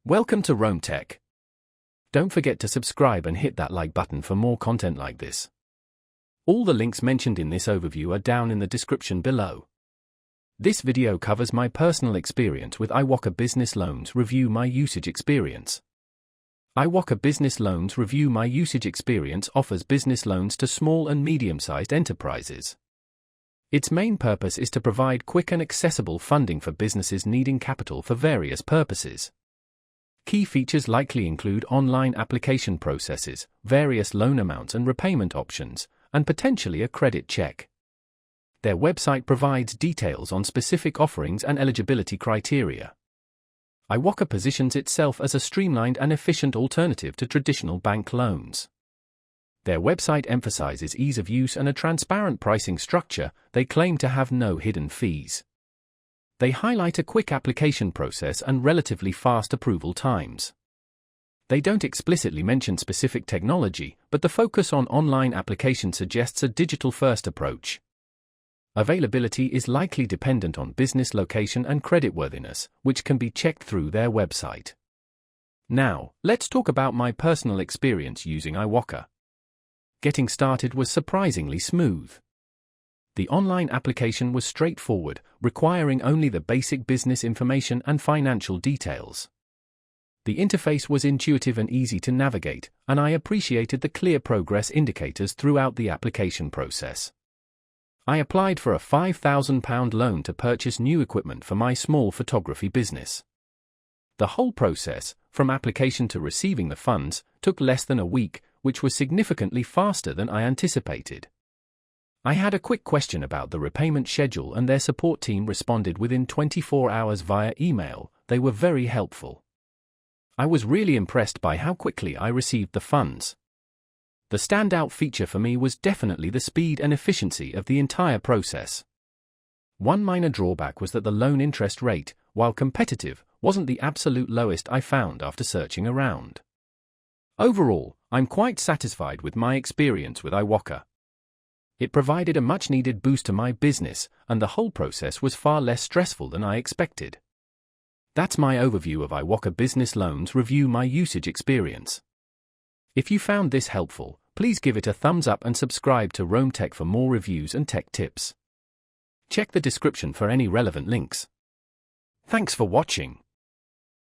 Welcome to Rome Tech. Don't forget to subscribe and hit that like button for more content like this. All the links mentioned in this overview are down in the description below. This video covers my personal experience with iwoca Business Loans Review My Usage Experience. iwoca Business Loans Review My Usage Experience offers business loans to small and medium-sized enterprises. Its main purpose is to provide quick and accessible funding for businesses needing capital for various purposes. Key features likely include online application processes, various loan amounts and repayment options, and potentially a credit check. Their website provides details on specific offerings and eligibility criteria. iwoca positions itself as a streamlined and efficient alternative to traditional bank loans. Their website emphasizes ease of use and a transparent pricing structure. They claim to have no hidden fees. They highlight a quick application process and relatively fast approval times. They don't explicitly mention specific technology, but the focus on online application suggests a digital-first approach. Availability is likely dependent on business location and creditworthiness, which can be checked through their website. Now, let's talk about my personal experience using iwoca. Getting started was surprisingly smooth. The online application was straightforward, requiring only the basic business information and financial details. The interface was intuitive and easy to navigate, and I appreciated the clear progress indicators throughout the application process. I applied for a £5,000 loan to purchase new equipment for my small photography business. The whole process, from application to receiving the funds, took less than a week, which was significantly faster than I anticipated. I had a quick question about the repayment schedule and their support team responded within 24 hours via email. They were very helpful. I was really impressed by how quickly I received the funds. The standout feature for me was definitely the speed and efficiency of the entire process. One minor drawback was that the loan interest rate, while competitive, wasn't the absolute lowest I found after searching around. Overall, I'm quite satisfied with my experience with iwoca. It provided a much-needed boost to my business, and the whole process was far less stressful than I expected. That's my overview of iwoca Business Loans Review My Usage Experience. If you found this helpful, please give it a thumbs up and subscribe to Rome Tech for more reviews and tech tips. Check the description for any relevant links. Thanks for watching.